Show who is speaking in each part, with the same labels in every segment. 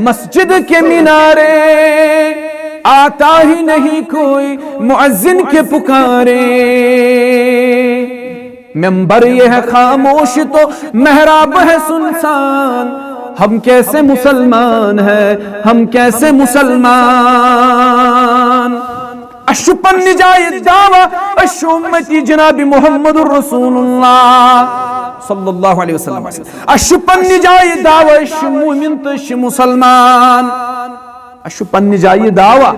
Speaker 1: مسجد کے مینارے آتا ہی نہیں کوئی مؤذن کے پکارے ممبر یہ ہے خاموش تو محراب ہے سنسان ہم کیسے مسلمان ہیں ہم کیسے مسلمان اشو پنی جائے دعویٰ اشو امتی جناب محمد الرسول اللہ صلی اللہ علیہ وسلم اشو پنی جائے دعویٰ اشو مومن تو اشو مسلمان اشو پنی جائے دعویٰ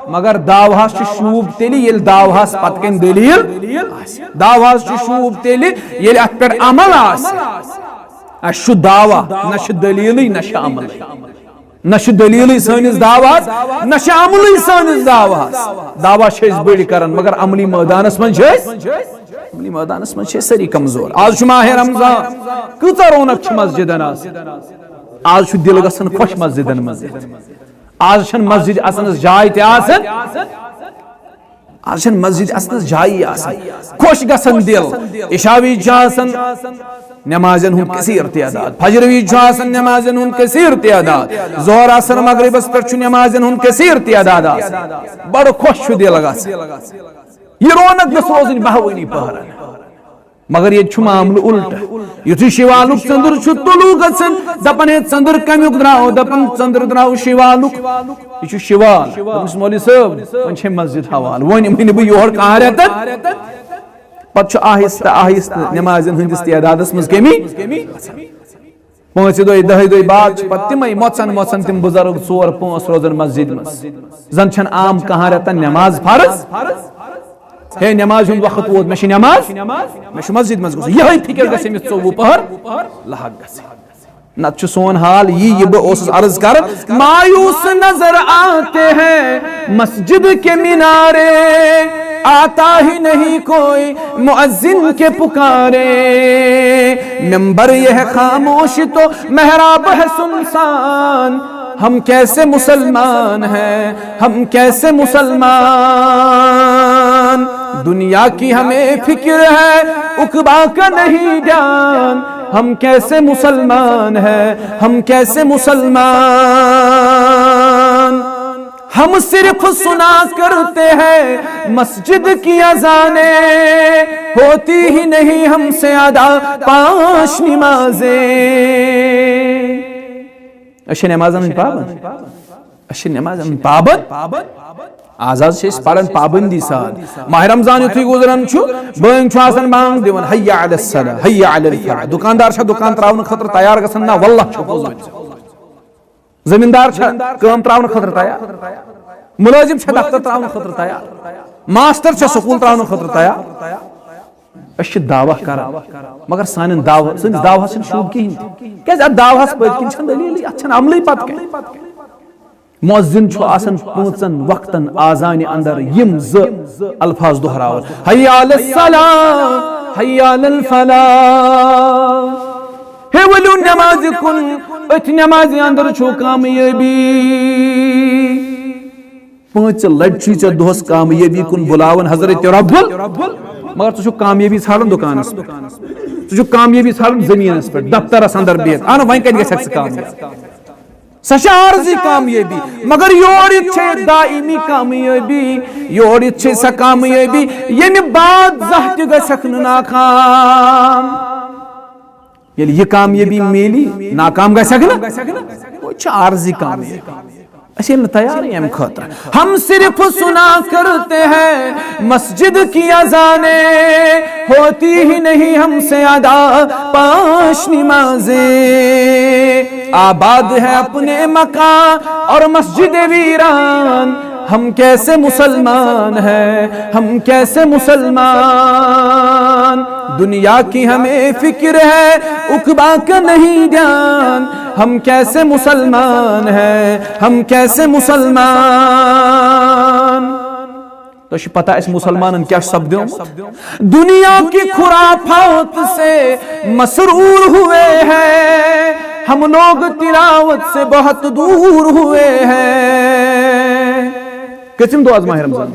Speaker 1: مگر دعویٰ شوب تیلی یہ دعویٰ پتکن دلیل دعویٰ شوب تیلی یہ اتپر عمل آس اشو دعویٰ نش دلیلی نش عملی نش دلیلی سانس دعویٰ نش عملی سانس دعویٰ دعویٰ شیز بڑی کرن مگر عملی میدانس من شیز عملی میدانس من شیز سری کمزور آج شو ماہ رمضان کتا رونق چھ مسجدن آج شو دل گسن خوش مسجدن آج چھن مسجد اسنس جائے تے آسن آج چھن مسجد اسنس جائے آسن خوش گسن دل عشاوی جاسن نمازن ہن کثیر تعداد فجر وی جاسن نمازن ہن کثیر تعداد ظہر عصر مغرب اس پر نمازن ہن کثیر تعداد بڑ خوش دل گس یہ رونق گس روزن بہوانی پہرن مگر یہ چھو معامل الٹ یتھی شیوالک چندر چھو طلوع گسن دپن ہے چندر کمیک دراو دپن چندر دراو شیوالک یہ چھو شیوال دپنس مولی صاحب ون چھ مسجد حوال ون من بہ یور کہاں رہتا پتہ چھو آہستہ آہستہ نمازن ہندس تعدادس مز کمی پانچ دوئی دہی دوئی بعد پتہ تمے موچن تم بزرگ ژور پانچ روزن مسجد مز زن چھن عام کہاں رہتا نماز فرض ہے نماز ہند وقت ووت میں نماز میں مسجد مز گژھُن یہے فکر گژھِ أمِس 24 پہر لاحق گژھٕنۍ نتہٕ چھُ سون حال یہ بہٕ اوسُس عرض کران مایوس نظر آتے ہیں مسجد کے مینارے آتا ہی نہیں کوئی مؤذن کے پکارے ممبر یہ ہے خاموش تو محراب ہے سنسان ہم کیسے مسلمان ہیں ہم کیسے مسلمان دنیا کی ہمیں فکر ہے عقبا کا نہیں جان ہم کیسے مسلمان ہیں ہم کیسے مسلمان ہم صرف سنا کرتے ہیں مسجد کی اذانیں ہوتی ہی نہیں ہم سے ادا 5 نمازیں اچھے نمازن پابند اچھے نمازن پابند آزاد سے پڑھن پابندی سان ماہ رمضان یتھی گزران چھو بنگ چھو آسان بانگ دیون حی علی الصلاة حی علی الفلاح دکاندار چھا دکان تراؤن خطر تیار گسن نا واللہ چھو پوز زمیندار چھا کام تراؤن خطر تیار ملازم چھا دفتر تراؤن خطر تیار ماسٹر چھا سکول تراؤن خطر تیار اچھ دعویٰ کرا مگر سانن دعویٰ سن شوب کی ہندی کیسے دعویٰ سپیت کن چھن دلیلی اچھن عملی پت کے مؤذن چھو آسن 5 وقتن آزان اندر یم الفاظ دہراون حی علی الصلاة حی علی الفلاح ہے ولو نماز کن ات نماز اندر چھو کامیابی 5 لڑچی چا دوس کامیابی کن بلاون حضرت رب مگر تو چھو کامیابی ژھانڈن دکانس پہ تو چھو کامیابی ژھانڈن زمینس پہ دفترس اندر بیت آنا وہیں کہیں گے کامیابی سچا عارضی کامیابی مگر یورت چھے دائمی کامیابی یورت چھے سا کامیابی یعنی بعد زہت گسکن ناکام یعنی یہ کامیابی میلی ناکام گسکن وہ چھے عارضی کامیابی اچھے اللہ تیار ہیں ہم خطر ہم صرف سنا کرتے ہیں مسجد کی اذانیں ہوتی ہی نہیں ہم سے ادا 5 نمازیں آباد ہے اپنے مکان اور مسجد ویران ہم کیسے مسلمان ہیں ہم کیسے مسلمان دنیا کی ہمیں فکر ہے عقبا کا نہیں جان ہم کیسے مسلمان ہیں ہم کیسے مسلمان تو پتہ اس مسلمان کیا شبد دنیا کی خرافات سے مسرور ہوئے ہیں ہم لوگ تلاوت سے بہت دور ہوئے ہیں کتم دو از ماہ رمضان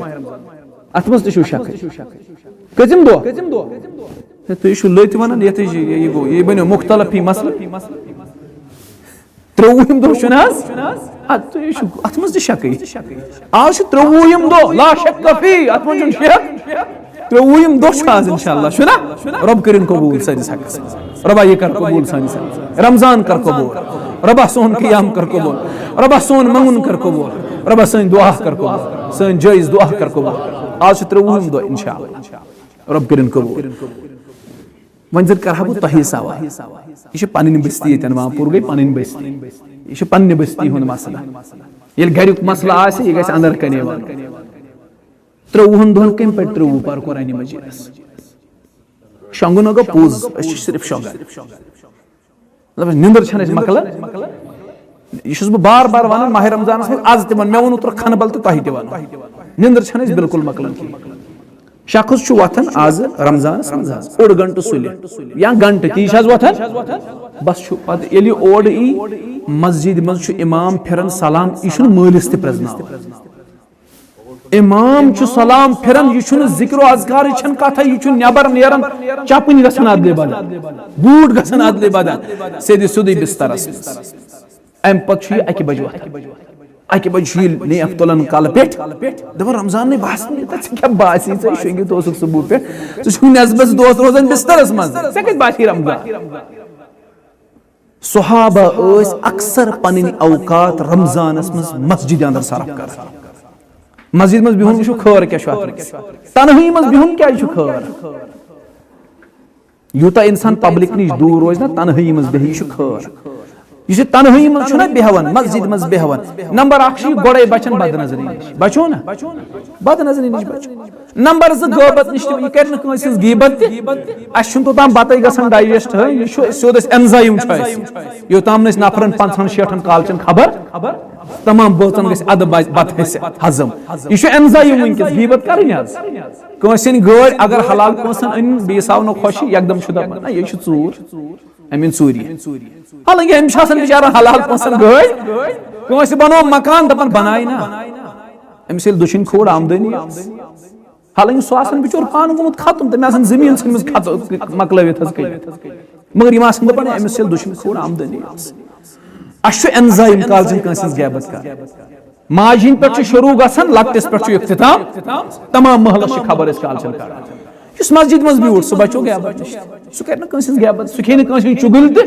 Speaker 1: اتمز تشو شک کتم دو تو یہ لت ونان یہ بنو مختلف مسئلہ 30 دۄہ چھُنہٕ حظ اتھ منٛز تہِ شکٕے آز چھُ 30 دۄہ لا شک فی اتھ منٛز چھُنہٕ شک 30 دۄہ چھُ آز انشاءاللہ چھُنا رۄب کٔرِن قبوٗل سٲنِس حقس رۄبا یہِ کر قبوٗل سٲنِس حقس رمضان کر قبوٗل رۄبا سون قیام کر قبوٗل رۄبا سون منٛگُن کر قبوٗل رۄبا سٲنۍ دعا کر قبوٗل سٲنۍ جٲیز دعا کر قبوٗل آز چھُ 30 دۄہ انشاءاللہ رۄب کٔرِن قبوٗل وۄنۍ زن کرہا بہٕ تۄہہِ سوال یہِ چھِ پنٕنۍ بستی ییٚتٮ۪ن وامپور گٔے پنٕنۍ بستی یہِ چھُ پننہِ بستی ہُنٛد مسلہٕ ییٚلہِ گریُک مسلہٕ آسہِ یہِ گژھِ انٛدر کنے وَنُن 30 دۄہن کمہِ پٮ۪ٹھ 30 پر قرآنِ مجیٖدس شۄنگُن گوٚو پوٚز أسۍ چھِ صرف شۄنگان مطلب نِندٕر چھنہٕ اَسہِ مۄکلان یہ چھُس بہٕ بار بار ونان ماہ رمضانس منٛز آز تہِ ون مےٚ ووٚن اوترٕ کھنہٕ بل تہٕ تۄہہِ تہِ ونو نِندٕر چھنہٕ اَسہِ بِلکُل مۄکلان کِہیٖنۍ شخص چھُ وۄتھان آز رمضانس منٛز حظ 1 گنٹہٕ سُلہِ یا گنٹہٕ تی چھِ حظ وۄتھان بس چھُ پتہٕ ییٚلہِ یہِ اورٕ یی مسجد منٛز چھُ امام پھِران سلام یہِ چھُنہٕ مٲلِس تہِ پرٛزناوان امام چھُ سلام پھِران یہِ چھُنہٕ ذِکر و اذکار یہِ چھنہٕ کتھا یہِ چھُ نٮ۪بر نیران چپٕنۍ گژھان ادلہِ بدل بوٗٹھ گژھان ادلہِ بدل سیٚدِ سیٚودُے بسترس منٛز امہِ پتہٕ چھُ یہِ 1 بجہِ وۄتھان 1 بجہِ چھُ یہِ نیف تُلان کلہٕ پٮ۪ٹھ دپان رمضانٕے باسان ژےٚ کیٛاہ باسی ژےٚ شۄنگِتھ اوسُکھ صبح پٮ۪ٹھ ژٕ چھُکھ نٮ۪صبس دۄہس روزان بسترس منٛز ژےٚ کتہِ باسی رمضان صحابہ ٲسۍ اکثر پنٕنۍ اوقات رمضانس منٛز مسجدِ انٛدر صرف کران مسجد منٛز بِہُن وٕچھو خٲر کیٛاہ چھُ اتھ منٛز تنہٲیی منٛز بِہُن کیٛازِ چھُ خٲر یوٗتاہ انسان پبلک نِش دوٗر روزِ نا تنہٲیی منٛز بیٚہہِ یہِ چھُ خٲر یُس یہِ تنہٲیی منٛز چھُنہ بیٚہوان مسجد منٛز بیٚہوان نمبر 1 چھُ یہِ گۄڈے بچان بدنظری نِش بچو نا بدنظری نِش بچو نمبر 2 غٲبت نِش تہِ یہِ کرِ نہٕ کٲنٛسہِ ہٕنٛز غیٖبت تہِ اسہِ چھُنہٕ توٚتام بتٕے گژھان ڈایجسٹ یہِ چھُ سیوٚد اسہِ اینزایم چھُ اسہِ یوٚتام نہٕ أسۍ نفرن 50-60 کالچن خبر تمام بٲژن گژھِ ادٕ بتہٕ گژھِ ہضم یہِ چھُ اینزایم ونکیٚس غیٖبت کرٕنۍ حظ کٲنٛسہِ ہٕنٛدۍ گٲڑۍ اگر حلال پونٛسن أنۍ بیٚیِس آو نہٕ خۄشی یکدم چھُ دپان نہ یہِ چھُ ژوٗر أمۍ أنۍ ژوٗری حالانکہِ أمِس چھِ آسان بِچارن حلال پونٛسن گٲڑۍ کٲنٛسہِ بنوو مکان دپان بنایہِ نا أمِس ییٚلہِ دٔچھِنۍ کھوٚر آمدٲنی حالانکہِ سُہ آسان بِچور پانہٕ گوٚمُت ختم تٔمۍ آسان زٔمیٖن ژھٕنمٕژ مۄکلٲوِتھ حظ کٔرِتھ مگر یِم آسان دپان أمِس ییٚلہِ دٔچھِنۍ کھوٚر آمدٲنی اسہِ چھُ اینزایم کالچن کٲنٛسہِ ہٕنٛز غیبت کرٕنۍ ماجہِ ہِنٛدۍ پٮ۪ٹھ چھُ شروٗع گژھان لۄکٹِس پٮ۪ٹھ چھُ اختتام تمام محلس چھِ خبر أسۍ کالچن کران یُس مسجد منٛز بیوٗٹھ سُہ بچو غیبت نِش سُہ کرِ نہٕ کٲنٛسہِ ہٕنٛز غیبت سُہ کھیٚیہِ نہٕ کٲنٛسہِ ہٕنٛز چُگل تہِ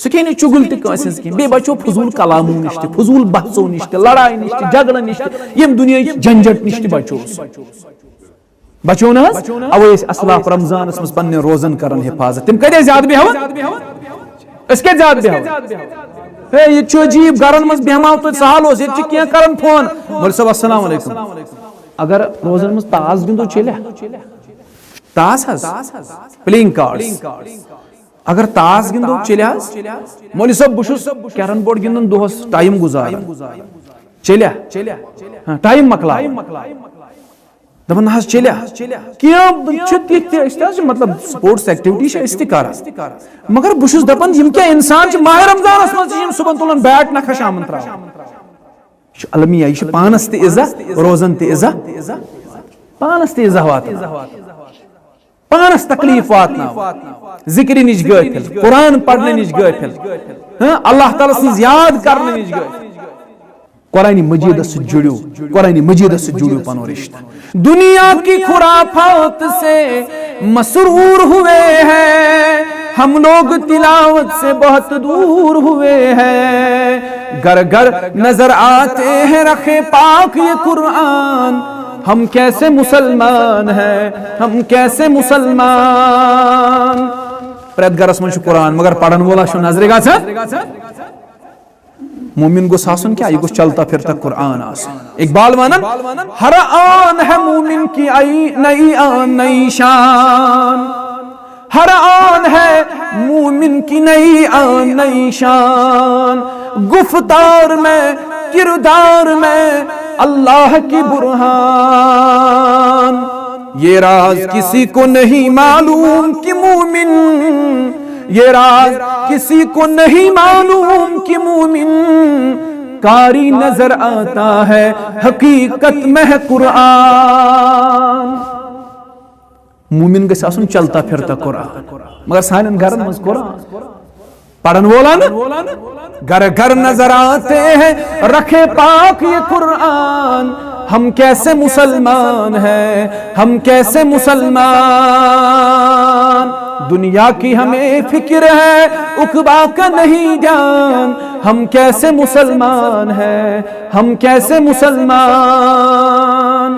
Speaker 1: سُہ کھیٚیہِ نہٕ چُگل تہِ کٲنٛسہِ ہٕنٛز کینٛہہ بیٚیہِ بچو فضوٗل کلامو نِش تہِ فضوٗل بحثو نِش تہِ لڑایہِ نِش تہِ جگڑن نِش تہِ ییٚمہِ دُنیہٕچ جنجٹ نِش تہِ بچو نہ حظ اوے ٲسۍ اسلاف رمضانس منٛز پننہِ روزن کران حفاظت تِم کتہِ ٲسۍ زیادٕ بیٚہوان أسۍ کتہِ زیادٕ بیٚہوان ہے ییٚتہِ چھُ عجیٖب گرن منٛز بیٚہماو توتہِ سہل اوس ییٚتہِ چھِ کینٛہہ کران فون مولوی صٲب السلام علیکم اگر روزن منٛز تاس گِنٛدو چلیا تاس حظ پلینگ کارڈس اگر تاس گِنٛدو چلیا حظ مولوی صٲب بہٕ چھُس کیرم بورڈ گِنٛدان دۄہس ٹایم گُزاران چلیا ٹایم مۄکلاو دپان نہ حظ چلیا کینٛہہ چھِ تِتھۍ تہِ أسۍ تہِ حظ چھِ مطلب سپورٹس ایکٹیوٹی چھِ أسۍ تہِ کران مگر بہٕ چھُس دپان یِم کیٛاہ اِنسان چھِ ماہ رمضانس منٛز تہِ چھِ یِم صبحن تُلان بیٹ نکھا شامن تراوان یہِ چھُ المیہ یہِ چھُ پانس تہِ عزت روزن تہِ عزت پانس تہِ عزت واتناوان پانس تکلیف واتناوان ذکرِ نِش غٲفِل قرآن پرنہٕ نِش غٲفِل اللہ تعالیٰ سٕنٛز یاد کرنہٕ نِش غٲفِل قرآن مجیدس سے جڑو قرآن مجیدس سے جڑو پنو رشتہ دنیا کی خرافات سے مسرور ہوئے ہیں ہم لوگ تلاوت سے بہت دور ہوئے ہیں گھر گھر نظر آتے ہیں رکھے پاک یہ قرآن ہم کیسے مسلمان ہیں ہم کیسے مسلمان پرت گرس من قرآن مگر پڑھن وولا چھُ نظرِ گژھان مومن گوٚژھ آسُن کیا یہ گوٚژھ چلتا پھرتا قرآن آسُن اقبال ونان ہر آن ہے مومن کی نئی آن نئی شان ہر آن ہے مومن کی نئی آن نئی شان گفتار میں کردار میں اللہ کی برہان یہ راز کسی کو نہیں معلوم کہ مومن یہ راز کسی کو نہیں معلوم کہ مومن کاری نظر آتا ہے حقیقت میں ہے قرآن مومن گژھِ آسُن چلتا پھرتا قرآن مگر سانٮ۪ن گرن منٛز قرآن پڑھن وولن گھر گھر نظر آتے ہیں رکھے پاک یہ قرآن. ہم کیسے مسلمان ہیں, ہم کیسے مسلمان. دنیا کی ہمیں فکر ہے عقبا کا نہیں جان. ہم کیسے مسلمان ہیں, ہم کیسے مسلمان.